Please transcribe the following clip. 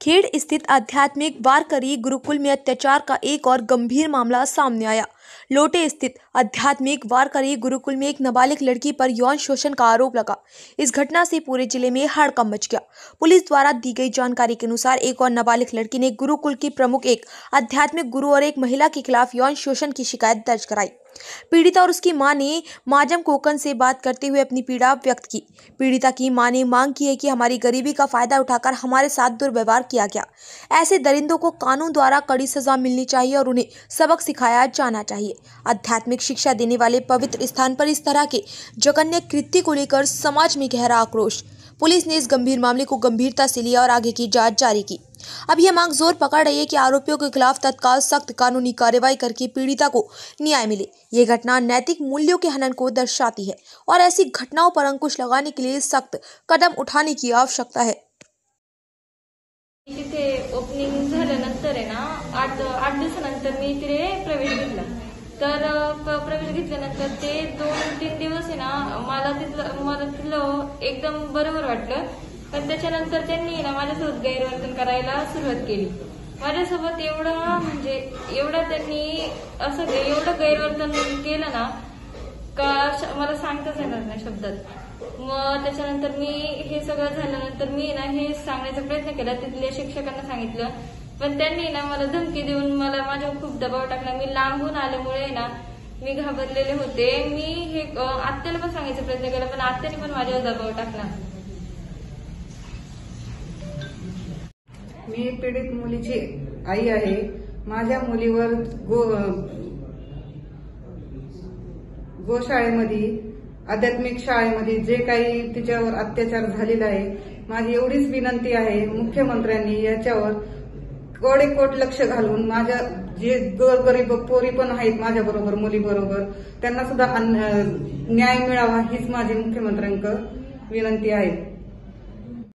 खेड़ स्थित आध्यात्मिक वारकरी गुरुकुल में अत्याचार का एक और गंभीर मामला सामने आया। लोटे स्थित आध्यात्मिक वारकरी गुरुकुल में एक नाबालिग लड़की पर यौन शोषण का आरोप लगा। इस घटना से पूरे जिले में हड़कंप मच गया। पुलिस द्वारा दी गई जानकारी के अनुसार एक और नाबालिग लड़की ने गुरुकुल की प्रमुख, एक आध्यात्मिक गुरु और एक महिला के खिलाफ यौन शोषण की शिकायत दर्ज कराई। पीड़िता और उसकी मां ने माजम कोकन से बात करते हुए अपनी पीड़ा व्यक्त की। पीड़िता की मां ने मांग की है कि हमारी गरीबी का फायदा उठाकर हमारे साथ दुर्व्यवहार किया गया। ऐसे दरिंदों को कानून द्वारा कड़ी सजा मिलनी चाहिए और उन्हें सबक सिखाया जाना चाहिए। आध्यात्मिक शिक्षा देने वाले पवित्र स्थान पर इस तरह के जघन्य कृत्य को लेकर समाज में गहरा आक्रोश। पुलिस ने इस गंभीर मामले को गंभीरता से लिया और आगे की जांच जारी की। अब यह मांग जोर पकड़ रही है कि आरोपियों के खिलाफ तत्काल सख्त कानूनी कार्रवाई करके पीड़िता को न्याय मिले। ये घटना नैतिक मूल्यों के हनन को दर्शाती है और ऐसी घटनाओं पर अंकुश लगाने के लिए सख्त कदम उठाने की आवश्यकता है। तिथे ओपनिंग झाल्यानंतर आहे ना 8 दिवसानंतर मी तिथे प्रवेश घेतला। तर प्रवेश घेतल्यानंतर ते 2-3 दिवस आहे ना मला तिथलं एकदम बरोबर वाटलं। पण त्याच्यानंतर त्यांनी ना माझ्यासोबत गैरवर्तन करायला सुरुवात केली। माझ्यासोबत एवढं त्यांनी असं एवढं गैरवर्तन केलं ना का मला सांगताच येणार नाही शब्दात। मग त्याच्यानंतर मी हे सगळं झाल्यानंतर मी ना हे सांगण्याचा प्रयत्न केला, तिथल्या शिक्षकांना सांगितलं, पण त्यांनी ना मला धमकी देऊन मला माझ्यावर खूप दबाव टाकला। मी लांबून आल्यामुळे ना मी घाबरलेले होते। मी हे आत्याला पण सांगायचा प्रयत्न केला, पण आत्याने पण माझ्यावर दबाव टाकला। मी पीडित मुलीची आई आहे। माझ्या मुलीवर गोशाळेमध्ये आध्यात्मिक शाळेमध्ये जे काही तिच्यावर अत्याचार झालेला आहे, माझी एवढीच विनंती आहे मुख्यमंत्र्यांनी याच्यावर कोडेकोट लक्ष घालून माझ्या जे गोरगरीब पोरी पण आहेत माझ्या बरोबर, मुली बरोबर, त्यांना सुद्धा न्याय मिळावा हीच माझी मुख्यमंत्र्यांकडे विनंती आहे।